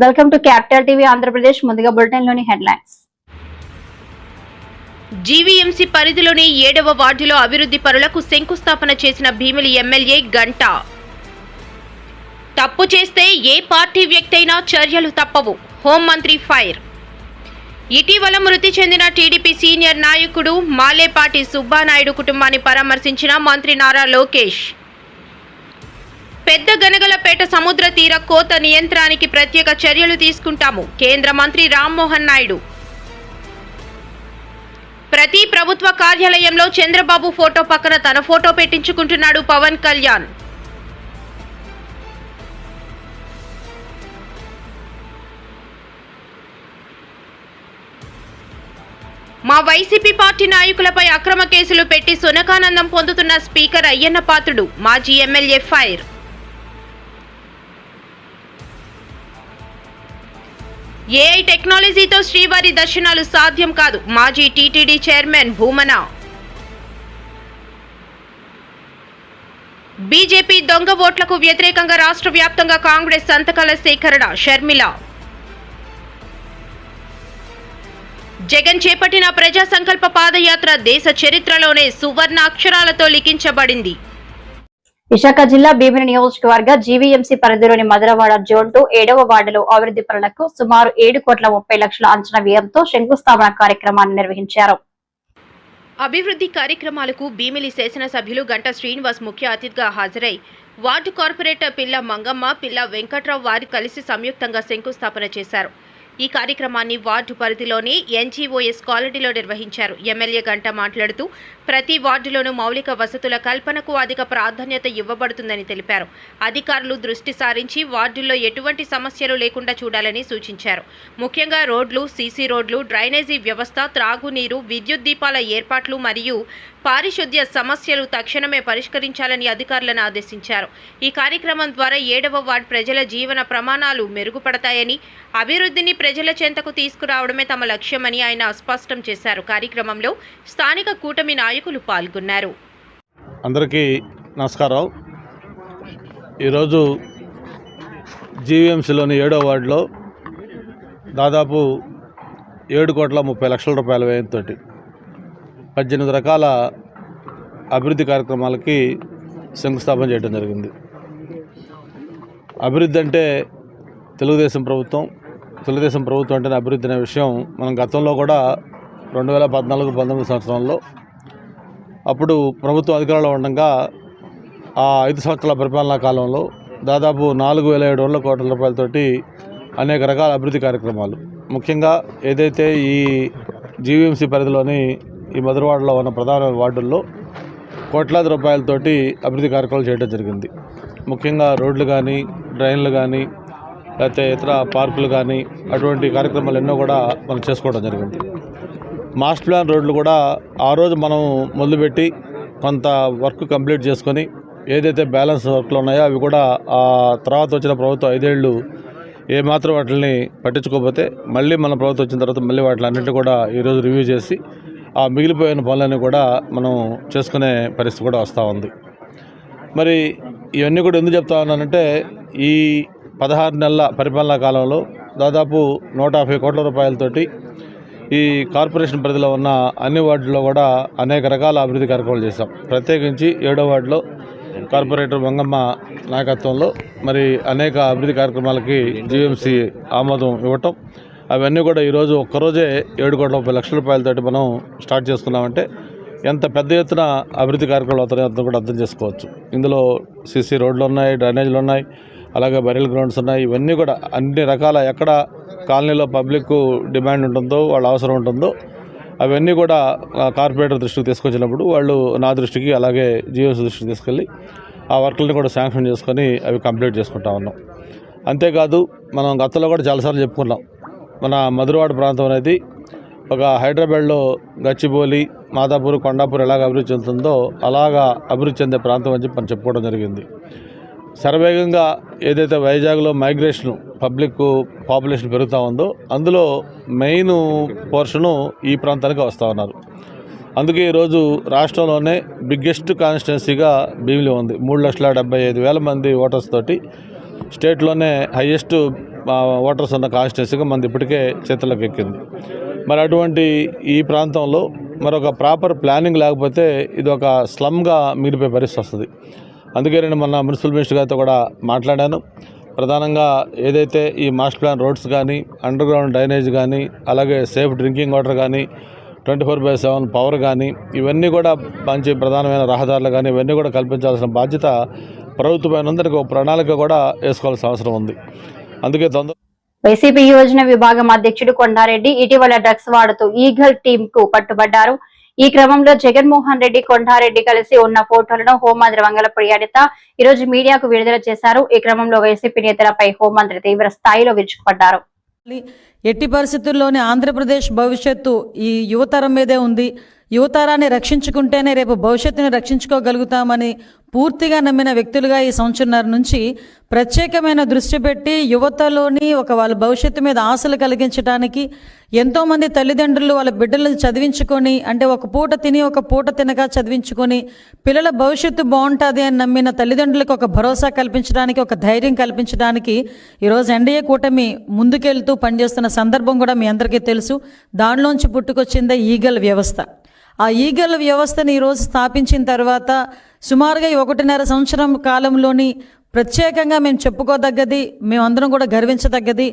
Welcome to capital TV Andhra Pradesh. ముందుగా bulletin లోని headlines. GVMC పరిధిలోని 7వ వార్డులో అభివృద్ధి పనులకు శంకుస్థాపన చేసిన భీమిలి ఎమ్మెల్యే గంట. తప్పు చేస్తే ఏ పార్టీ వ్యక్తి అయినా చర్యలు తప్పవు, హోంమంత్రి ఫైర్. ఇటీవల మృతి చెందిన టీడీపీ సీనియర్ నాయకుడు మాలేపాటి సుబ్బానాయుడు కుటుంబాన్ని పరామర్శించిన మంత్రి నారా లోకేష్. పెద్ద గనగలపేట సముద్ర తీర కోత నియంత్రణకి ప్రత్యేక చర్యలు తీసుకుంటాము, కేంద్ర మంత్రి రామ్మోహన్ నాయుడు. ప్రతి ప్రభుత్వ కార్యాలయంలో చంద్రబాబు ఫోటో పక్కన తన ఫోటో పెట్టించుకుంటున్నాడు పవన్ కళ్యాణ్. మా వైసీపీ పార్టీ నాయకులపై అక్రమ కేసులు పెట్టి సునకానందం పొందుతున్న స్పీకర్ అయ్యన్న పాత్రుడు, మాజీ ఎమ్మెల్యే ఫైర్. ఏఐ టెక్నాలజీతో శ్రీవారి దర్శనాలు సాధ్యం కాదు, మాజీ టీటీడీ చైర్మన్ భూమన. బీజేపీ దొంగ ఓట్లకు వ్యతిరేకంగా రాష్ట్ర వ్యాప్తంగా కాంగ్రెస్ సంతకాల సేకరణ, షర్మిల. జగన్ చేపట్టిన ప్రజా సంకల్ప పాదయాత్ర దేశ చరిత్రలోనే సువర్ణ అక్షరాలతో లిఖించబడింది. విశాఖ జిల్లా భీమిలి నియోజకవర్గ జీవీఎంసీ పరిధిలోని మధురవాడ జోన్ 2 7వ వార్డులో అభివృద్ధి పనులకు సుమారు 7,30,00,000 అంచనా వ్యయంతో శంకుస్థాపన కార్యక్రమాన్ని నిర్వహించారు. అభివృద్ధి కార్యక్రమాలకు భీమిలి శాసనసభ్యులు గంట శ్రీనివాస్ ముఖ్య అతిథిగా హాజరై వార్డు కార్పొరేటర్ పిల్ల మంగమ్మ, పిల్ల వెంకట్రావు వారు కలిసి సంయుక్తంగా శంకుస్థాపన చేశారు. ఈ కార్యక్రమాన్ని వార్డు పరిధిలోని ఎన్జీఓఎస్ కాలనీలో నిర్వహించారు. ఎమ్మెల్యే గంట మాట్లాడుతూ ప్రతి వార్డులోనూ మౌలిక వసతుల కల్పనకు అధిక ప్రాధాన్యత ఇవ్వబడుతుందని తెలిపారు. అధికారులు దృష్టి సారించి వార్డుల్లో ఎటువంటి సమస్యలు లేకుండా చూడాలని సూచించారు. ముఖ్యంగా రోడ్లు, సీసీ రోడ్లు, డ్రైనేజీ వ్యవస్థ, త్రాగునీరు, విద్యుత్ దీపాల ఏర్పాట్లు మరియు పారిశుద్ధ్య సమస్యలు తక్షణమే పరిష్కరించాలని అధికారులను ఆదేశించారు. ఈ కార్యక్రమం ద్వారా 7వ వార్డు ప్రజల జీవన ప్రమాణాలు మెరుగుపడతాయని, అభివృద్ధిని ప్రజల చెంతకు తీసుకురావడమే తమ లక్ష్యమని ఆయన స్పష్టం చేశారు. కార్యక్రమంలో స్థానిక కూటమి నాయకులు పాల్గొన్నారు. అందరికీ నమస్కారం. ఈరోజు జీవీఎంసీలోని 7వ వార్డులో దాదాపు 7,30,00,000 వ్యయంతో 18 రకాల అభివృద్ధి కార్యక్రమాలకి శంకుస్థాపన చేయడం జరిగింది. అభివృద్ధి అంటే తెలుగుదేశం ప్రభుత్వం అంటేనే అభివృద్ధి అనే విషయం మనం గతంలో కూడా 2014-19 సంవత్సరంలో అప్పుడు ప్రభుత్వం అధికారంలో ఉండగా ఆ 5 సంవత్సరాల పరిపాలనా కాలంలో దాదాపు 4,700 కోట్ల రూపాయలతోటి అనేక రకాల అభివృద్ధి కార్యక్రమాలు, ముఖ్యంగా ఏదైతే ఈ జీవీఎంసీ పరిధిలోని ఈ మధురవాడలో ఉన్న ప్రధాన వార్డుల్లో కోట్లాది రూపాయలతోటి అభివృద్ధి కార్యక్రమాలు చేయడం జరిగింది. ముఖ్యంగా రోడ్లు కానీ, డ్రైన్లు కానీ, లేకపోతే ఇతర పార్కులు కానీ, అటువంటి కార్యక్రమాలు ఎన్నో కూడా మనం చేసుకోవడం జరిగింది. మాస్టర్ ప్లాన్ రోడ్లు కూడా ఆ రోజు మనం మొదలుపెట్టి కొంత వర్క్ కంప్లీట్ చేసుకొని ఏదైతే బ్యాలెన్స్ వర్క్లు ఉన్నాయో అవి కూడా ఆ తర్వాత వచ్చిన ప్రభుత్వం 5 ఏళ్ళు ఏమాత్రం వాటిని పట్టించుకోకపోతే మళ్ళీ మన ప్రభుత్వం వచ్చిన తర్వాత మళ్ళీ వాటిని అన్నింటినీ కూడా ఈరోజు రివ్యూ చేసి ఆ మిగిలిపోయిన పనులన్నీ కూడా మనం చేసుకునే పరిస్థితి కూడా వస్తూ ఉంది. మరి ఇవన్నీ కూడా ఎందుకు చెప్తా ఉన్నానంటే ఈ 16 నెలల పరిపాలనా కాలంలో దాదాపు 150 కోట్ల రూపాయలతోటి ఈ కార్పొరేషన్ పరిధిలో ఉన్న అన్ని వార్డుల్లో కూడా అనేక రకాల అభివృద్ధి కార్యక్రమాలు చేశాం. ప్రత్యేకించి 7వ వార్డులో కార్పొరేటర్ మంగమ్మ నాయకత్వంలో మరి అనేక అభివృద్ధి కార్యక్రమాలకి జీవీఎంసీ ఆమోదం ఇవ్వటం, అవన్నీ కూడా ఈరోజు ఒక్కరోజే 7,30,00,000 రూపాయలతోటి మనం స్టార్ట్ చేసుకున్నామంటే ఎంత పెద్ద ఎత్తున అభివృద్ధి కార్యక్రమాలు అవుతాయో అంతా కూడా అర్థం చేసుకోవచ్చు. ఇందులో సీసీ రోడ్లు ఉన్నాయి, డ్రైనేజీలు ఉన్నాయి, అలాగే బరియల్ గ్రౌండ్స్ ఉన్నాయి. ఇవన్నీ కూడా అన్ని రకాల ఎక్కడ కాలనీలో పబ్లిక్ డిమాండ్ ఉంటుందో, వాళ్ళ అవసరం ఉంటుందో అవన్నీ కూడా కార్పొరేటర్ దృష్టికి తీసుకొచ్చినప్పుడు వాళ్ళు నా దృష్టికి అలాగే జీవీఎంసీ దృష్టికి తీసుకెళ్ళి ఆ వర్క్లని కూడా శాంక్షన్ చేసుకొని అవి కంప్లీట్ చేసుకుంటా ఉన్నాం. అంతేకాదు మనం గతంలో కూడా చాలాసార్లు చెప్పుకున్నాం, మన మధురవాడ ప్రాంతం అనేది ఒక హైదరాబాద్లో గచ్చిబౌలి, మాదాపూర్, కొండాపూర్ ఎలాగ అభివృద్ధి చెందుతుందో అలాగా అభివృద్ధి చెందే ప్రాంతం అని చెప్పి మనం చెప్పుకోవడం జరిగింది. శరవేగంగా ఏదైతే వైజాగ్లో మైగ్రేషన్ పబ్లిక్ పాపులేషన్ పెరుగుతూ ఉందో అందులో మెయిన్ పోర్షను ఈ ప్రాంతానికి వస్తూ ఉన్నారు. అందుకే ఈరోజు రాష్ట్రంలోనే బిగ్గెస్ట్ కాన్స్టిట్యున్సీగా భీమిలి ఉంది. 3,75,000 మంది ఓటర్స్ తోటి స్టేట్లోనే హైయెస్ట్ ఓటర్స్ ఉన్న కాన్స్టిట్యున్సీగా మనది ఇప్పటికే చేతుల్లోకి ఎక్కింది. మరి అటువంటి ఈ ప్రాంతంలో మరొక ప్రాపర్ ప్లానింగ్ లేకపోతే ఇది ఒక స్లమ్గా మిగిలిపోయే పరిస్థితి వస్తుంది. అందుకే నేను మొన్న మున్సిపల్ మినిస్టర్ గారితో కూడా మాట్లాడాను. ప్రధానంగా ఏదైతే ఈ మాస్టర్ ప్లాన్ రోడ్స్ కానీ, అండర్ గ్రౌండ్ డ్రైనేజ్ కానీ, అలాగే సేఫ్ డ్రింకింగ్ వాటర్ కానీ, 24/7 పవర్ కానీ, ఇవన్నీ కూడా మంచి ప్రధానమైన రహదారులు కానీ ఇవన్నీ కూడా కల్పించాల్సిన బాధ్యత ప్రభుత్వమైన అందరికీ ఒక ప్రణాళిక కూడా వేసుకోవాల్సిన అవసరం ఉంది. అందుకే వైసీపీ యోజన విభాగం అధ్యక్షుడు కొండారెడ్డి ఇటీవల డ్రగ్స్ వాడుతూ ఈగల్ టీమ్ కు పట్టుబడ్డారు. ఈ క్రమంలో జగన్మోహన్ రెడ్డి, కొండారెడ్డి కలిసి ఉన్న ఫోటోలను హోంమంత్రి వంగలపూడి అనిత ఈ రోజు మీడియాకు విడుదల చేశారు. ఈ క్రమంలో వైసీపీ నేతలపై హోంమంత్రి తీవ్ర స్థాయిలో విరుచుకుపడ్డారు. ఎట్టి పరిస్థితుల్లోనే ఆంధ్రప్రదేశ్ భవిష్యత్తు ఈ యువతరం మీదే ఉంది. యువతరాన్ని రక్షించుకుంటేనే రేపు భవిష్యత్తుని రక్షించుకోగలుగుతామని పూర్తిగా నమ్మిన వ్యక్తులుగా ఈ సంవత్సరంన్నర నుంచి ప్రత్యేకమైన దృష్టి పెట్టి యువతలోని వాళ్ళ భవిష్యత్తు మీద ఆశలు కలిగించడానికి ఎంతోమంది తల్లిదండ్రులు వాళ్ళ బిడ్డలను చదివించుకొని, అంటే ఒక పూట తిని ఒక పూట తినక చదివించుకొని పిల్లల భవిష్యత్తు బాగుంటుంది అని నమ్మిన తల్లిదండ్రులకు ఒక భరోసా కల్పించడానికి, ఒక ధైర్యం కల్పించడానికి ఈరోజు ఎన్డీఏ కూటమి ముందుకెళ్తూ పనిచేస్తున్న సందర్భం కూడా మీ అందరికీ తెలుసు. దానిలోంచి పుట్టుకొచ్చిందే ఈగల్ వ్యవస్థ. ఆ ఈగల్ వ్యవస్థను ఈరోజు స్థాపించిన తర్వాత సుమారుగా 1.5 సంవత్సరం కాలంలోని ప్రత్యేకంగా మేము చెప్పుకోదగ్గది, మేమందరం కూడా గర్వించదగ్గది,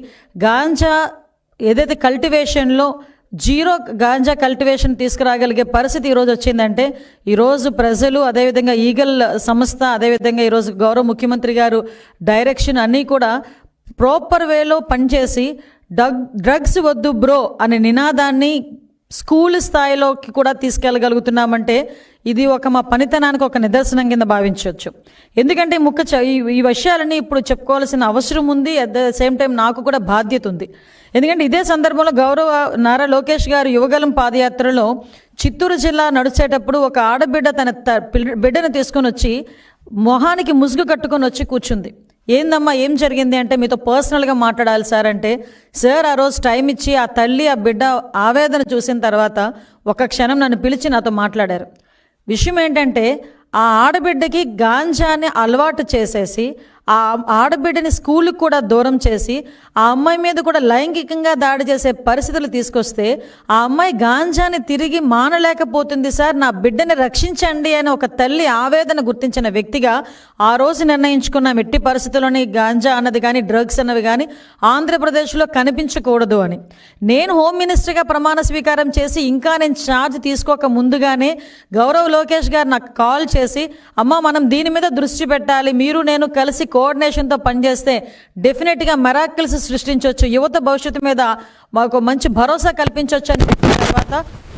గాంజా ఏదైతే కల్టివేషన్లో జీరో గాంజా కల్టివేషన్ తీసుకురాగలిగే పరిస్థితి ఈరోజు వచ్చిందంటే ఈరోజు ప్రజలు, అదేవిధంగా ఈగల్ సంస్థ, అదేవిధంగా ఈరోజు గౌరవ ముఖ్యమంత్రి గారు డైరెక్షన్ అన్నీ కూడా ప్రాపర్ వేలో పనిచేసి డ్రగ్స్ వద్దు బ్రో అనే నినాదాన్ని స్కూల్ స్థాయిలోకి కూడా తీసుకెళ్ళగలుగుతున్నామంటే ఇది మా పనితనానికి ఒక నిదర్శనం కింద భావించవచ్చు. ఎందుకంటే ఈ విషయాలని ఇప్పుడు చెప్పుకోవాల్సిన అవసరం ఉంది. అట్ ద సేమ్ టైం నాకు కూడా బాధ్యత ఉంది. ఎందుకంటే ఇదే సందర్భంలో గౌరవ నారా లోకేష్ గారు యువగలం పాదయాత్రలో చిత్తూరు జిల్లా నడిచేటప్పుడు ఒక ఆడబిడ్డ తన బిడ్డను తీసుకొని వచ్చి మొహానికి ముసుగు కట్టుకొని వచ్చి కూర్చుంది. ఏందమ్మా ఏం జరిగింది అంటే, మీతో పర్సనల్గా మాట్లాడాలి సార్ అంటే, సార్ ఆ రోజు టైం ఇచ్చి ఆ తల్లి ఆ బిడ్డ ఆవేదన చూసిన తర్వాత ఒక క్షణం నన్ను పిలిచి నాతో మాట్లాడారు. విషయం ఏంటంటే ఆ ఆడబిడ్డకి గాంజాని అలవాటు చేసేసి ఆ ఆడబిడ్డని స్కూల్కి కూడా దూరం చేసి ఆ అమ్మాయి మీద కూడా లైంగికంగా దాడి చేసే పరిస్థితులు తీసుకొస్తే ఆ అమ్మాయి గాంజాని తిరిగి మానలేకపోతుంది సార్, నా బిడ్డని రక్షించండి అని ఒక తల్లి ఆవేదన గుర్తించిన వ్యక్తిగా ఆ రోజు నిర్ణయించుకున్నాం. ఎట్టి పరిస్థితుల్లోని గాంజా అన్నది కానీ డ్రగ్స్ అన్నవి కానీ ఆంధ్రప్రదేశ్లో కనిపించకూడదు అని. నేను హోమ్ మినిస్టర్గా ప్రమాణ స్వీకారం చేసి ఇంకా నేను ఛార్జ్ తీసుకోక ముందుగానే గౌరవ్ లోకేష్ గారు నాకు కాల్ చేసి, అమ్మ మనం దీని మీద దృష్టి పెట్టాలి, మీరు నేను కలిసి కోఆర్డినేషన్తో పనిచేస్తే డెఫినెట్గా మెరాకిల్స్ సృష్టించవచ్చు, యువత భవిష్యత్తు మీద మాకు మంచి భరోసా కల్పించవచ్చు అని చెప్పిన తర్వాత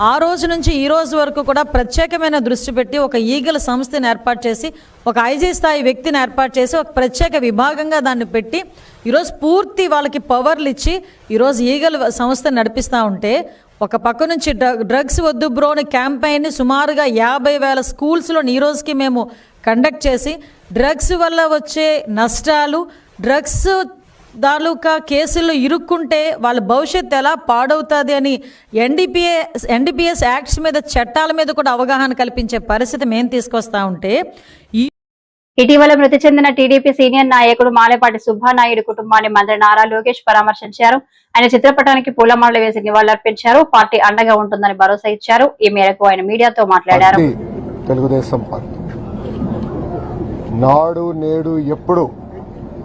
ఆ రోజు నుంచి ఈ రోజు వరకు కూడా ప్రత్యేకమైన దృష్టి పెట్టి ఒక ఈగల్ సంస్థని ఏర్పాటు చేసి, ఒక ఐజీ స్థాయి వ్యక్తిని ఏర్పాటు చేసి ఒక ప్రత్యేక విభాగంగా దాన్ని పెట్టి ఈరోజు పూర్తి వాళ్ళకి పవర్లు ఇచ్చి ఈరోజు ఈగల్ సంస్థ నడిపిస్తూ ఉంటే, ఒక పక్క నుంచి డ్రగ్స్ వద్దు బ్రోని క్యాంపెయిన్ని సుమారుగా 50,000 స్కూల్స్లో ఈ రోజుకి మేము కండక్ట్ చేసి డ్రగ్స్ వల్ల వచ్చే నష్టాలు, డ్రగ్స్ తాలూకా కేసుల్లో ఇరుక్కుంటే వాళ్ళ భవిష్యత్తు ఎలా పాడవుతుంది అని ఎన్డీపీఎస్ యాక్ట్స్ మీద, చట్టాల మీద కూడా అవగాహన కల్పించే పరిస్థితి మేము తీసుకొస్తా ఉంటే, ఇటీవల మృతి చెందిన టీడీపీ సీనియర్ నాయకుడు మాలేపాటి సుబ్బానాయుడు కుటుంబాన్ని మంత్రి నారా లోకేష్ పరామర్శించారు. ఆయన చిత్రపటానికి పూలమాలలు వేసి నివాళులర్పించారు. పార్టీ అండగా ఉంటుందని భరోసా ఇచ్చారు. ఈ మేరకు ఆయన మీడియాతో మాట్లాడారు. తెలుగుదేశం పార్టీ నాడు నేడు ఎప్పుడు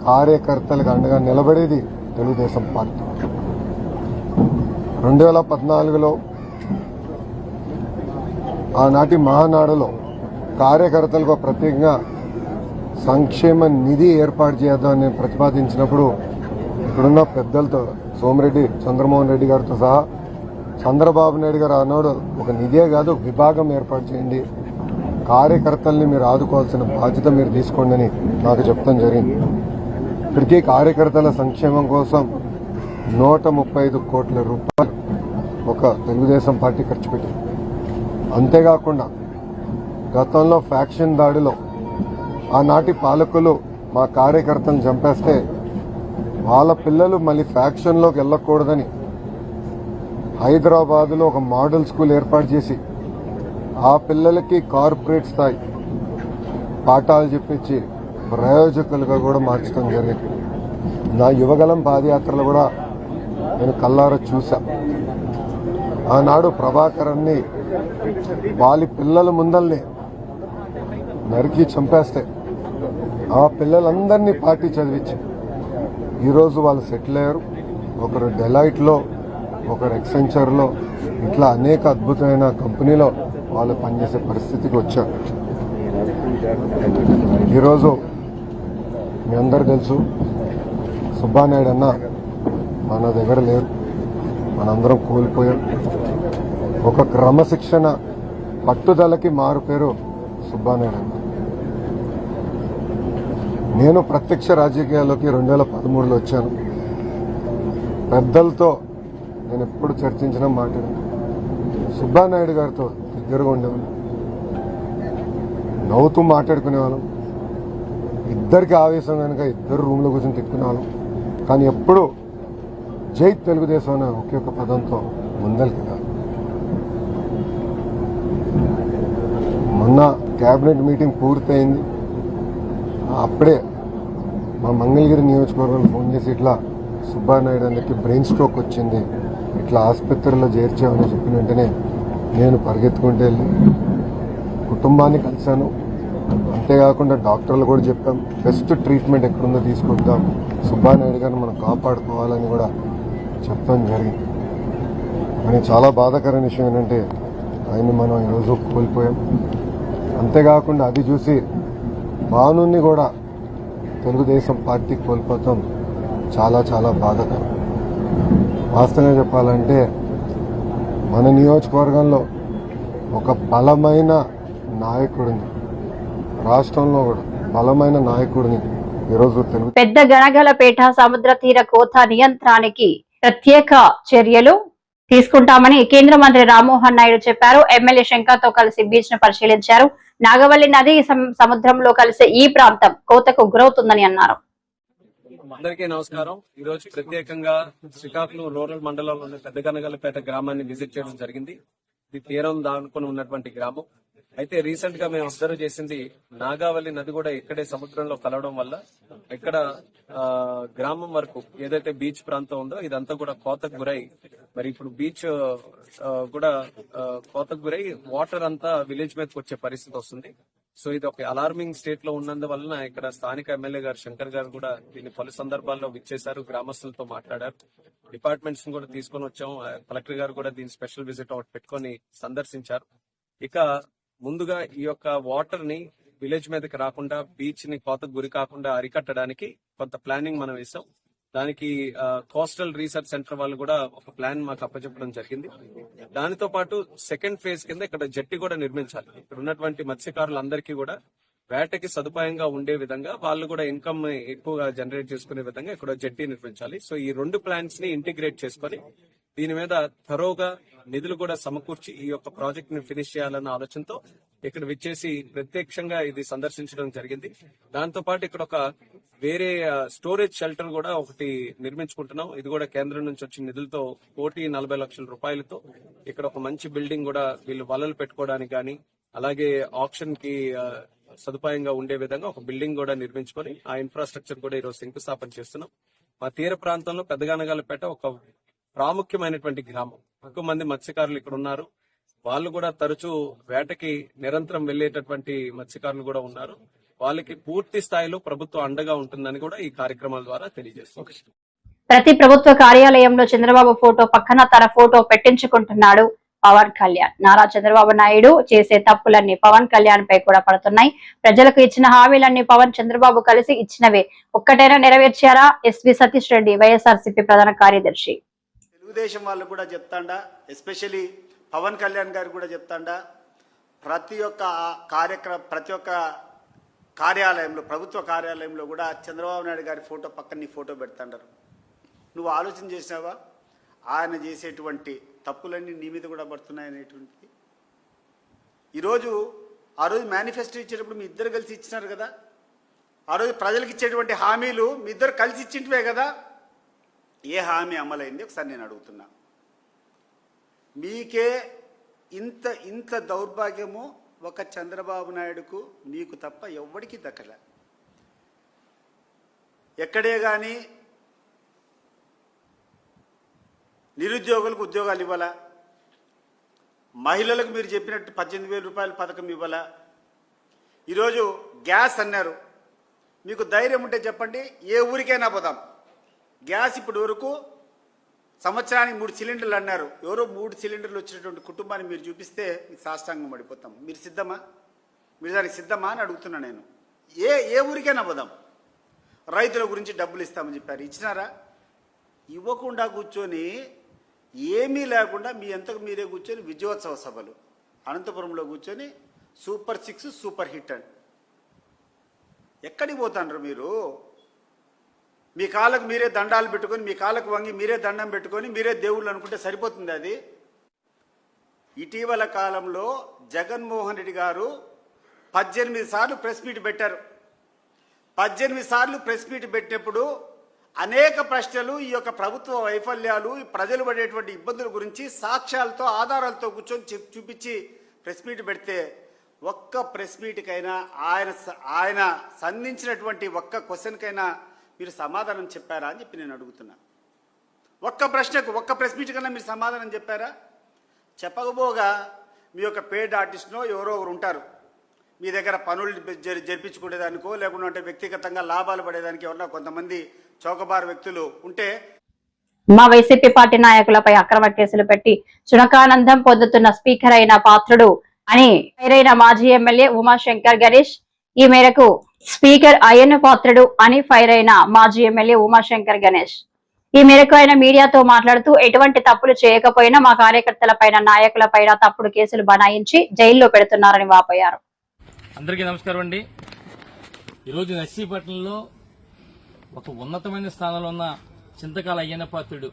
కార్యకర్తలకు అండగా నిలబడేది తెలుగుదేశం పార్టీ. 2014లో ఆనాటి మహానాడులో కార్యకర్తలకు ప్రత్యేకంగా సంక్షేమ నిధి ఏర్పాటు చేద్దామని ప్రతిపాదించినప్పుడు ఇప్పుడున్న పెద్దలతో సోమిరెడ్డి, చంద్రమోహన్ రెడ్డి గారితో సహా చంద్రబాబు నాయుడు గారు ఆనాడు ఒక నిధే కాదు ఒక విభాగం ఏర్పాటు చేయండి, కార్యకర్తల్ని మీరు ఆదుకోవాల్సిన బాధ్యత మీరు తీసుకోండి అని నాకు చెప్తాం జరిగింది. ఇప్పటికీ కార్యకర్తల సంక్షేమం కోసం 135 కోట్ల రూపాయలు ఒక తెలుగుదేశం పార్టీ ఖర్చు పెట్టింది. అంతేకాకుండా గతంలో ఫ్యాక్షన్ దాడిలో ఆనాటి పాలకులు మా కార్యకర్తలను చంపేస్తే వాళ్ళ పిల్లలు మళ్ళీ ఫ్యాక్షన్లోకి వెళ్ళకూడదని హైదరాబాద్లో ఒక మోడల్ స్కూల్ ఏర్పాటు చేసి ఆ పిల్లలకి కార్పొరేట్ స్థాయి పాఠాలు చెప్పించి ప్రయోజకులుగా కూడా మార్చడం జరిగింది. నా యువగలం పాదయాత్రలో కూడా నేను కల్లారా చూసా. ఆనాడు ప్రభాకరన్ని వాళ్ళ పిల్లల ముందల్ని నరికి చంపేస్తే ఆ పిల్లలందరినీ పార్టీ చదివించి ఈరోజు వాళ్ళు సెటిల్ అయ్యారు. ఒకరు డెలాయిట్లో, ఒకరు ఎక్సెంచర్లో, ఇట్లా అనేక అద్భుతమైన కంపెనీలో వాళ్ళు పనిచేసే పరిస్థితికి వచ్చారు. ఈరోజు మీ అందరు తెలుసు, సుబ్బానాయుడు అన్న మన దగ్గర లేరు, మనందరం కోల్పోయాం. ఒక క్రమశిక్షణ పట్టుదలకి మారు పేరు సుబ్బానాయుడు అన్న. నేను ప్రత్యక్ష రాజకీయాల్లోకి 2013లో వచ్చాను. పెద్దలతో నేను ఎప్పుడు చర్చించిన మాట్లాడాను. సుబ్బానాయుడు గారితో దగ్గరగా ఉండేవాళ్ళం, నవ్వుతూ మాట్లాడుకునేవాళ్ళం. ఇద్దరికి ఆవేశం కనుక ఇద్దరు రూమ్లో కూర్చొని తిట్టుకునేవాళ్ళం. కానీ ఎప్పుడు జై తెలుగుదేశం అనే ఒకే ఒక పదంతో ముందరికి కాదు. మొన్న కేబినెట్ మీటింగ్ పూర్తయింది. అప్పుడే మా మంగళగిరి నియోజకవర్గంలో ఫోన్ చేసి ఇట్లా సుబ్బానాయుడు అందరికి బ్రెయిన్ స్ట్రోక్ వచ్చింది, ఇట్లా ఆసుపత్రిలో చేర్చామని చెప్పిన వెంటనే నేను పరిగెత్తుకుంటూ వెళ్ళి కుటుంబాన్ని కలిశాను. అంతేకాకుండా డాక్టర్లు కూడా చెప్పాం, బెస్ట్ ట్రీట్మెంట్ ఎక్కడుందో తీసుకొద్దాం, సుబ్బానాయుడు గారిని మనం కాపాడుకోవాలని కూడా చెప్పడం జరిగింది. కానీ చాలా బాధాకరమైన విషయం ఏంటంటే ఆయన్ని మనం ఈరోజు కోల్పోయాం. అంతేకాకుండా అది చూసి భానుని కూడా తెలుగుదేశం పార్టీ కోల్పోతాం చాలా చాలా బాధాకరం. వాస్తవంగా చెప్పాలంటే మన నియోజకవర్గంలో ఒక బలమైన నాయకుడిని, రాష్ట్రంలో కూడా బలమైన నాయకుడిని ఈరోజు పెద్ద గణగలపేట సముద్ర తీర కోత నియంత్రణకి ప్రత్యేక చర్యలు తీసుకుంటామని కేంద్ర మంత్రి రామ్మోహన్ నాయుడు చెప్పారు. ఎమ్మెల్యే శంకర్తో కలిసి బీచ్ ను పరిశీలించారు. నాగవల్లి నది సముద్రంలో కలిసే ఈ ప్రాంతం కోతకు గురవుతుందని అన్నారు. అందరికీ నమస్కారం. ఈ రోజు ప్రత్యేకంగా శ్రీకాకుళం రూరల్ మండలంలోని పెద్ద గనగలపేట గ్రామాన్ని విజిట్ చేయడం జరిగింది. ఇది తీరం దానుకొని ఉన్నటువంటి గ్రామం. అయితే రీసెంట్ గా మేము అబ్జర్వ్ చేసింది, నాగావళి నది కూడా ఇక్కడే సముద్రంలో కలవడం వల్ల ఇక్కడ గ్రామం వరకు ఏదైతే బీచ్ ప్రాంతం ఉందో ఇదంతా కూడా కోతకు గురై, మరి ఇప్పుడు బీచ్ కూడా కోతకు గురై వాటర్ అంతా విలేజ్ మీదకి వచ్చే పరిస్థితి వస్తుంది. సో ఇది ఒక అలార్మింగ్ స్టేట్ లో ఉన్నందువలన ఇక్కడ స్థానిక ఎమ్మెల్యే గారు శంకర్ గారు కూడా దీన్ని పలు సందర్భాల్లో విచ్చేశారు, గ్రామస్తులతో మాట్లాడారు, డిపార్ట్మెంట్స్ కూడా తీసుకొని వచ్చాం. కలెక్టర్ గారు కూడా దీని స్పెషల్ విజిట్ ఒకటి పెట్టుకొని సందర్శించారు. ఇక ముందుగా ఈ యొక్క వాటర్ ని విలేజ్ మీదకి రాకుండా, బీచ్ ని కోతకు గురి కాకుండా అరికట్టడానికి కొంత ప్లానింగ్ మనం వేసాం. దానికి కోస్టల్ రీసెర్చ్ సెంటర్ వాళ్ళు కూడా ఒక ప్లాన్ మాకు అప్పచెప్పడం జరిగింది. దానితో పాటు సెకండ్ ఫేజ్ కింద ఇక్కడ జట్టి కూడా నిర్మించాలి. ఇక్కడ ఉన్నటువంటి మత్స్యకారులందరికీ కూడా వేటకి సదుపాయంగా ఉండే విధంగా, వాళ్ళు కూడా ఇన్కమ్ ఎక్కువగా జనరేట్ చేసుకునే విధంగా ఇక్కడ జట్టి నిర్మించాలి. సో ఈ రెండు ప్లాన్స్ ని ఇంటిగ్రేట్ చేసుకొని దీని మీద థరోగా నిధులు కూడా సమకూర్చి ఈ యొక్క ప్రాజెక్ట్ ని ఫినిష్ చేయాలన్న ఆలోచనతో ఇక్కడ విచ్చేసి ప్రత్యక్షంగా ఇది సందర్శించడం జరిగింది. దాంతో పాటు ఇక్కడ ఒక వేరే స్టోరేజ్ షెల్టర్ కూడా ఒకటి నిర్మించుకుంటున్నాం. ఇది కూడా కేంద్రం నుంచి వచ్చిన నిధులతో 1,40,00,000 రూపాయలతో ఇక్కడ ఒక మంచి బిల్డింగ్ కూడా వీళ్ళు వలలు పెట్టుకోవడానికి గానీ, అలాగే ఆప్షన్ కి సదుపాయంగా ఉండే విధంగా ఒక బిల్డింగ్ కూడా నిర్మించుకొని ఆ ఇన్ఫ్రాస్ట్రక్చర్ కూడా ఈరోజు శంకుస్థాపన చేస్తున్నాం. మా తీర ప్రాంతంలో పెద్దగనగలపేట ఒక ప్రాముఖ్యమైనటువంటి గ్రామం. ఎక్కువ మంది మత్స్యకారులు ఇక్కడ ఉన్నారు. వాళ్ళు కూడా తరచూ వేటకి నిరంతరం వెళ్లేటటువంటి మత్స్యకారులు కూడా ఉన్నారు. వాళ్ళకి పూర్తి స్థాయిలో ప్రభుత్వం అండగా ఉంటుందని కూడా ఈ కార్యక్రమాల ద్వారా తెలియజేస్తాం. ప్రతి ప్రభుత్వ కార్యాలయంలో చంద్రబాబు ఫోటో పక్కన తన ఫోటో పెట్టించుకుంటున్నాడు పవన్ కళ్యాణ్. నారా చంద్రబాబు నాయుడు చేసే తప్పులన్నీ పవన్ కళ్యాణ్ పై కూడా పడుతున్నాయి. ప్రజలకు ఇచ్చిన హామీలన్నీ పవన్ చంద్రబాబు కలిసి ఇచ్చినవే, ఒక్కటైనా నెరవేర్చారా? ఎస్వి సతీష్ రెడ్డి, వైఎస్ఆర్సీపీ ప్రధాన కార్యదర్శి. తెలుగుదేశం వాళ్ళు కూడా చెప్తాండా, ఎస్పెషలీ పవన్ కళ్యాణ్ గారు కూడా చెప్తాండా, ప్రతి ఒక్క కార్యాలయంలో, ప్రభుత్వ కార్యాలయంలో కూడా చంద్రబాబు నాయుడు గారి ఫోటో పక్కన నీ ఫోటో పెడతాండారు. నువ్వు ఆలోచన చేసినావా? ఆయన చేసేటువంటి తప్పులన్నీ నీ మీద కూడా పడుతున్నాయనేటువంటిది. ఈరోజు ఆ రోజు మేనిఫెస్టో ఇచ్చేటప్పుడు మీ ఇద్దరు కలిసి ఇచ్చినారు కదా. ఆ రోజు ప్రజలకు ఇచ్చేటువంటి హామీలు మీ ఇద్దరు కలిసి ఇచ్చింటివే కదా. ఏ హామీ అమలైంది ఒకసారి నేను అడుగుతున్నా. మీకే ఇంత దౌర్భాగ్యము ఒక చంద్రబాబు నాయుడుకు, మీకు తప్ప ఎవ్వడికి దక్కలే. ఎక్కడే కానీ నిరుద్యోగులకు ఉద్యోగాలు ఇవ్వాలా? మహిళలకు మీరు చెప్పినట్టు 18,000 రూపాయల పథకం ఇవ్వాలా? ఈరోజు గ్యాస్ అన్నారు. మీకు ధైర్యం ఉంటే చెప్పండి, ఏ ఊరికైనా పోదాం. గ్యాస్ ఇప్పటి వరకు సంవత్సరానికి 3 సిలిండర్లు అన్నారు. ఎవరో 3 సిలిండర్లు వచ్చినటువంటి కుటుంబాన్ని మీరు చూపిస్తే మీకు సాష్టాంగం పడిపోతాం. మీరు సిద్ధమా? మీరు దానికి సిద్ధమా అని అడుగుతున్నా నేను. ఏ ఊరికైనా పోదాం. రైతుల గురించి డబ్బులు ఇస్తామని చెప్పారు, ఇచ్చినారా? ఇవ్వకుండా కూర్చొని ఏమీ లేకుండా మీ అంతకు మీరే కూర్చొని విజయోత్సవ సభలు అనంతపురంలో కూర్చొని సూపర్ 6 సూపర్ హిట్ అని ఎక్కడికి పోతాండ్రు మీరు? మీ కాళ్ళకు మీరే దండాలు పెట్టుకొని, మీ కాళ్ళకు వంగి మీరే దండం పెట్టుకొని మీరే దేవుళ్ళు అనుకుంటే సరిపోతుంది అది? ఇటీవల కాలంలో జగన్మోహన్ రెడ్డి గారు 18 సార్లు ప్రెస్ మీట్ పెట్టారు. 18 సార్లు ప్రెస్ మీట్ పెట్టినప్పుడు అనేక ప్రశ్నలు, ఈ యొక్క ప్రభుత్వ వైఫల్యాలు, ప్రజలు పడేటువంటి ఇబ్బందుల గురించి సాక్ష్యాలతో ఆధారాలతో కూర్చొని చూపించి ప్రెస్ మీట్ పెడితే ఒక్క ప్రెస్ మీట్కైనా ఆయన సంధించినటువంటి ఒక్క క్వశ్చన్కైనా మీరు సమాధానం చెప్పారా అని చెప్పి నేను అడుగుతున్నా. ఒక్క ప్రశ్నకు ఒక్క ప్రెస్ మీట్ కన్నా మీరు సమాధానం చెప్పారా? చెప్పకపోగా మీ యొక్క పేడ్ ఆర్టిస్ట్నో ఎవరో ఒకరు ఉంటారు మీ దగ్గర పనులు జరిపించుకునేదానికో, లేకుంటే వ్యక్తిగతంగా లాభాలు పడేదానికి ఎవరన్నా కొంతమంది చౌకబారు వ్యక్తులు ఉంటే మా వైసీపీ పార్టీ నాయకులపై అక్రమ కేసులు పెట్టి చునకానందం పొందుతున్న స్పీకర్ అయిన పాత్రుడు అని ఫైరైన మాజీ ఎమ్మెల్యే ఉమాశంకర్ గణేష్. ఈ మేరకు స్పీకర్ అయ్యన్న పాత్రుడు అని ఫైర్ అయిన మాజీ ఎమ్మెల్యే ఉమాశంకర్ గణేష్. ఈ మేరకు ఆయన మీడియాతో మాట్లాడుతూ ఎటువంటి తప్పులు చేయకపోయినా మా కార్యకర్తలపైన, నాయకులపైన తప్పుడు కేసులు బనాయించి జైల్లో పెడుతున్నారని వాపోయారు. అందరికీ నమస్కారం అండి. ఈరోజు నర్సీపట్నంలో ఒక ఉన్నతమైన స్థానంలో ఉన్న చింతకాల అయ్యన్న పాత్రుడు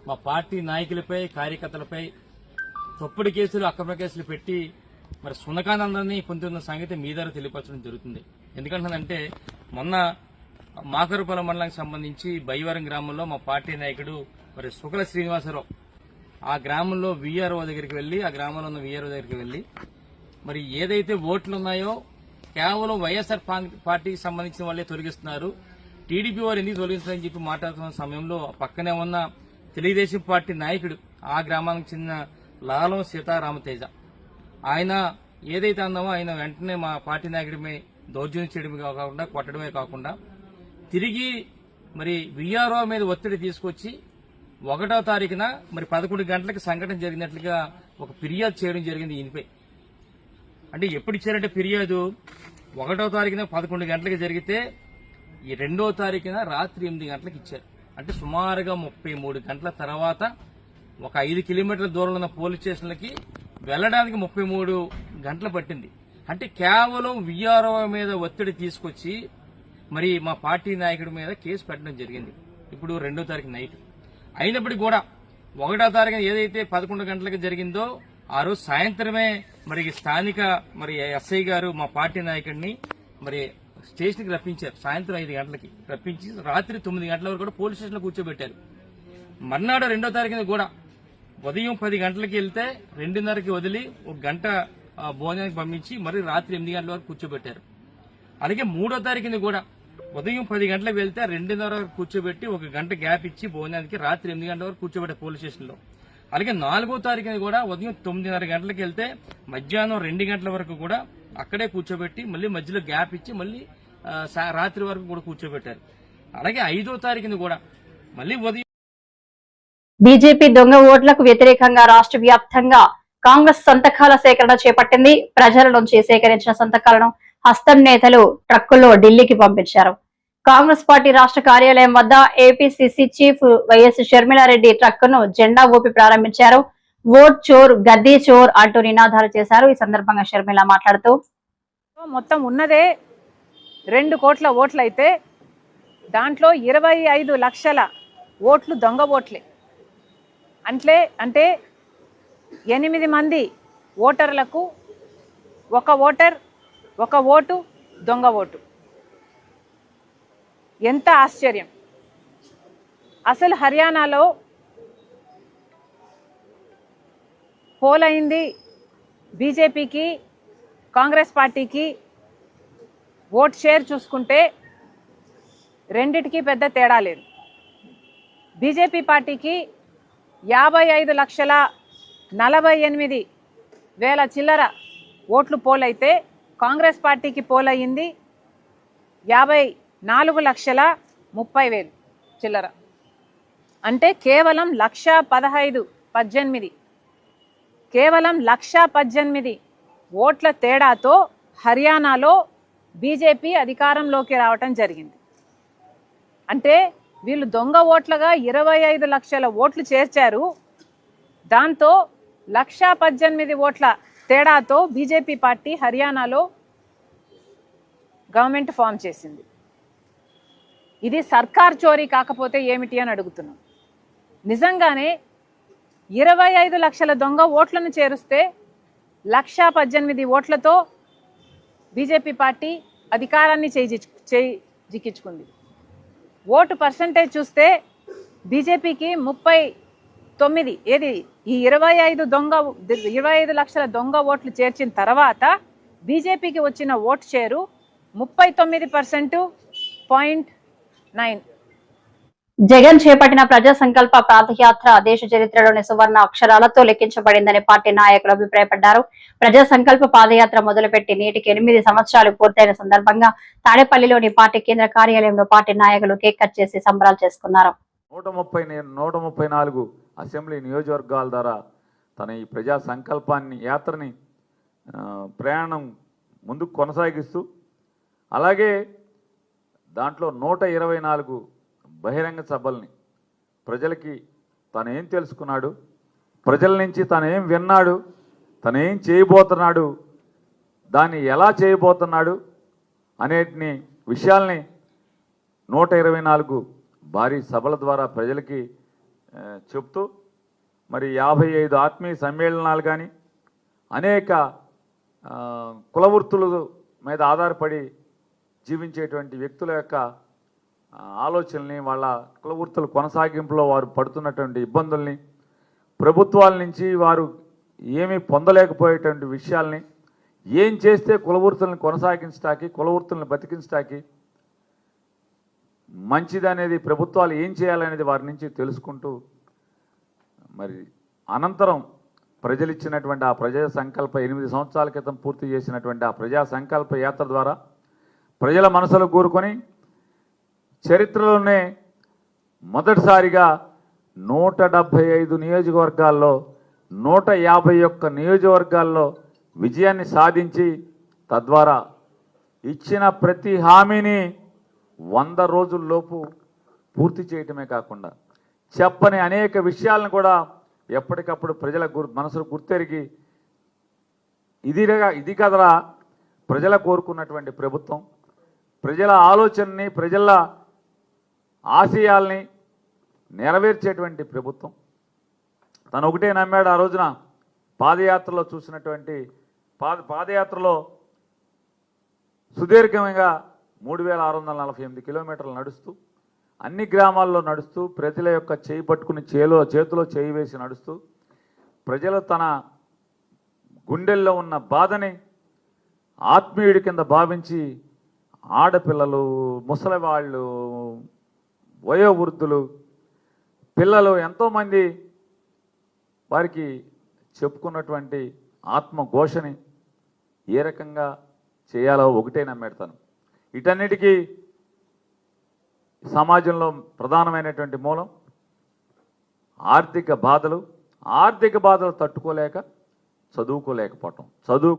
మా పార్టీ నాయకులపై, కార్యకర్తలపై తప్పుడు కేసులు, అక్రమ కేసులు పెట్టి మరి సునకానందాన్ని పొందుతున్న సంగతి మీ ద్వారా తెలియపరచడం జరుగుతుంది. ఎందుకంటే మొన్న మాకరుపల్లి మండలానికి సంబంధించి బైవరం గ్రామంలో మా పార్టీ నాయకుడు మరి సుకల శ్రీనివాసరావు ఆ గ్రామంలో వీఆర్ఓ దగ్గరికి వెళ్లి, ఆ గ్రామంలో ఉన్న వీఆర్ఓ దగ్గరికి వెళ్లి మరి ఏదైతే ఓట్లు ఉన్నాయో కేవలం వైఎస్ఆర్ పార్టీకి సంబంధించిన వాళ్ళే తొలగిస్తున్నారు, టీడీపీ వారు ఎందుకు తొలగిస్తారని చెప్పి మాట్లాడుతున్న సమయంలో పక్కనే ఉన్న తెలుగుదేశం పార్టీ నాయకుడు ఆ గ్రామానికి చెందిన లాలం సీతారామతేజ ఆయన ఏదైతే అందామో ఆయన వెంటనే మా పార్టీ నాయకుడిపై దౌర్జన్యం చేయడమే కాకుండా, కొట్టడమే కాకుండా తిరిగి మరి వీఆర్ఓ మీద ఒత్తిడి తీసుకొచ్చి 1వ తారీఖున మరి 11 గంటలకు సంఘటన జరిగినట్లుగా ఒక ఫిర్యాదు చేయడం జరిగింది ఈయనపై. అంటే ఎప్పుడు ఇచ్చారంటే ఫిర్యాదు 1వ తారీఖున 11 గంటలకు జరిగితే ఈ 2వ తారీఖున రాత్రి 8 గంటలకు ఇచ్చారు. అంటే సుమారుగా 33 గంటల తర్వాత ఒక 5 కిలోమీటర్ల దూరంలో ఉన్న పోలీస్ స్టేషన్లకి వెళ్లడానికి 33 గంటలు పట్టింది. అంటే కేవలం వీఆర్ఓ మీద ఒత్తిడి తీసుకొచ్చి మరి మా పార్టీ నాయకుడి మీద కేసు పెట్టడం జరిగింది. ఇప్పుడు 2వ తారీఖు నైట్ అయినప్పటికీ కూడా 1వ తారీఖున ఏదైతే 11 గంటలకు జరిగిందో ఆ రోజు సాయంత్రమే మరి స్థానిక మరి ఎస్ఐ గారు మా పార్టీ నాయకుడిని మరి స్టేషన్కి రప్పించారు. సాయంత్రం 5 గంటలకి రప్పించి రాత్రి 9 గంటల వరకు కూడా పోలీస్ స్టేషన్లో కూర్చోబెట్టారు. మర్నాడు 2వ తారీఖున కూడా ఉదయం 10 గంటలకి వెళ్తే 2:30కి వదిలి 1 గంట భోజనానికి పంపించి మరి రాత్రి 8 గంటల వరకు కూర్చోబెట్టారు. అలాగే 3వ తారీఖున కూడా ఉదయం 10 గంటలకు వెళ్తే 2:30 వరకు కూర్చోబెట్టి 1 గంట గ్యాప్ ఇచ్చి భోజనానికి రాత్రి 8 గంటల వరకు కూర్చోబెట్టారు పోలీస్ స్టేషన్లో. అలాగే 4వ తారీఖున కూడా ఉదయం 9:30 గంటలకు వెళ్తే మధ్యాహ్నం 2 గంటల వరకు కూడా అక్కడే కూర్చోబెట్టి మళ్ళీ మధ్యలో గ్యాప్ ఇచ్చి మళ్ళీ రాత్రి వరకు కూడా కూర్చోబెట్టారు. అలాగే 5వ తారీఖున కూడా మళ్ళీ ఉదయం బీజేపీ దొంగ ఓట్లకు వ్యతిరేకంగా రాష్ట్ర వ్యాప్తంగా కాంగ్రెస్ సంతకాల సేకరణ చేపట్టింది. ప్రజల నుంచి సేకరించిన సంతకాలను హస్తం నేతలు ట్రక్కుల్లో ఢిల్లీకి పంపించారు. కాంగ్రెస్ పార్టీ రాష్ట్ర కార్యాలయం వద్ద ఏపీసీసీ చీఫ్ వైఎస్ షర్మిలారెడ్డి ట్రక్కును జెండా ఊపి ప్రారంభించారు. ఓట్ చోర్, గద్దీ చోర్ అంటూ నినాదాలు చేశారు. ఈ సందర్భంగా షర్మిల మాట్లాడుతూ మొత్తం ఉన్నదే 2 కోట్ల ఓట్లు అయితే దాంట్లో 25 లక్షల ఓట్లు దొంగ ఓట్లే. అంటే 8 మంది ఓటర్లకు 1 ఓటర్ 1 ఓటు దొంగ ఓటు. ఎంత ఆశ్చర్యం! అసలు హర్యానాలో పోల్ అయింది, బీజేపీకి కాంగ్రెస్ పార్టీకి ఓట్ షేర్ చూసుకుంటే రెండిటికి పెద్ద తేడా లేదు. బీజేపీ పార్టీకి 55,48,000 చిల్లర ఓట్లు పోలైతే కాంగ్రెస్ పార్టీకి పోలయ్యింది 54,30,000 చిల్లర. అంటే కేవలం 1,15,18 కేవలం 1,18 ఓట్ల తేడాతో హర్యానాలో బీజేపీ అధికారంలోకి రావటం జరిగింది. అంటే వీళ్ళు దొంగ ఓట్లుగా 25 లక్షల ఓట్లు చేర్చారు. దాంతో 1,18 ఓట్ల తేడాతో బీజేపీ పార్టీ హర్యానాలో గవర్నమెంట్ ఫామ్ చేసింది. ఇది సర్కార్ చోరీ కాకపోతే ఏమిటి అని అడుగుతున్నాం. నిజంగానే 25 లక్షల దొంగ ఓట్లను చేరుస్తే 1,18 ఓట్లతో బీజేపీ పార్టీ అధికారాన్ని జిక్కించుకుంది. ఓటు పర్సంటేజ్ చూస్తే బీజేపీకి 39, ఏది ఈ 25 లక్షల దొంగ ఓట్లు చేర్చిన తర్వాత బీజేపీకి వచ్చిన ఓటు షేరు 39.9. జగన్ చేపట్టిన ప్రజా సంకల్ప పాదయాత్ర దేశ చరిత్రలోని సువర్ణ అక్షరాలతో లెక్కించబడిందని పార్టీ నాయకులు అభిప్రాయపడ్డారు. ప్రజా సంకల్ప పాదయాత్ర మొదలుపెట్టి నేటికి 8 సంవత్సరాలు పూర్తయిన సందర్భంగా తాడేపల్లిలోని పార్టీ కేంద్ర కార్యాలయంలో పార్టీ నాయకులు కేక్ కట్ చేసి సంబరాలు చేసుకున్నారు. 134 అసెంబ్లీ నియోజకవర్గాల ద్వారా తన ఈ ప్రజా సంకల్పాన్ని యాత్రని ప్రయాణం ముందుకు కొనసాగిస్తూ, అలాగే దాంట్లో 124 బహిరంగ సభల్ని ప్రజలకి తనేం తెలుసుకున్నాడు, ప్రజల నుంచి తనేం విన్నాడు, తనేం చేయబోతున్నాడు, దాన్ని ఎలా చేయబోతున్నాడు అనేటిని విషయాల్ని 124 భారీ సభల ద్వారా ప్రజలకి చెప్తూ, మరి 55 ఆత్మీయ సమ్మేళనాలు కానీ అనేక కులవృత్తుల మీద ఆధారపడి జీవించేటువంటి వ్యక్తుల యొక్క ఆలోచనల్ని, వాళ్ళ కులవృత్తుల కొనసాగింపులో వారు పడుతున్నటువంటి ఇబ్బందుల్ని, ప్రభుత్వాల నుంచి వారు ఏమీ పొందలేకపోయేటువంటి విషయాల్ని, ఏం చేస్తే కులవృత్తులను కొనసాగించడానికి, కులవృత్తులను బతికించడానికి మంచిదనేది, ప్రభుత్వాలు ఏం చేయాలనేది వారి నుంచి తెలుసుకుంటూ, మరి అనంతరం ప్రజలు ఇచ్చినటువంటి ఆ ప్రజా సంకల్ప 8 సంవత్సరాల క్రితం పూర్తి చేసినటువంటి ఆ ప్రజా సంకల్ప యాత్ర ద్వారా ప్రజల మనసులో కూరుకొని చరిత్రలోనే మొదటిసారిగా 175 నియోజకవర్గాల్లో 151 నియోజకవర్గాల్లో విజయాన్ని సాధించి, తద్వారా ఇచ్చిన ప్రతి హామీని 100 రోజుల్లోపు పూర్తి చేయటమే కాకుండా చెప్పని అనేక విషయాలను కూడా ఎప్పటికప్పుడు ప్రజల మనసులో గుర్తెరిగి ఇది కదరా ప్రజల కోరుకున్నటువంటి ప్రభుత్వం, ప్రజల ఆలోచనని, ప్రజల ఆశయాల్ని నెరవేర్చేటువంటి ప్రభుత్వం. తను ఒకటే నమ్మాడు. ఆ రోజున పాదయాత్రలో చూసినటువంటి పాదయాత్రలో సుదీర్ఘంగా 3,648 కిలోమీటర్లు నడుస్తూ, అన్ని గ్రామాల్లో నడుస్తూ, ప్రజల యొక్క చేయి పట్టుకుని చేతిలో చేయి వేసి నడుస్తూ, ప్రజలు తన గుండెల్లో ఉన్న బాధని ఆత్మీయుడి కింద భావించి ఆడపిల్లలు, ముసలివాళ్ళు, వయోవృద్ధులు, పిల్లలు ఎంతోమంది వారికి చెప్పుకున్నటువంటి ఆత్మఘోషని ఏ రకంగా చేయాలో ఒకటే నమ్మాడు తను. వీటన్నిటికీ సమాజంలో ప్రధానమైనటువంటి మూలం ఆర్థిక బాధలు తట్టుకోలేక చదువుకోలేకపోవటం.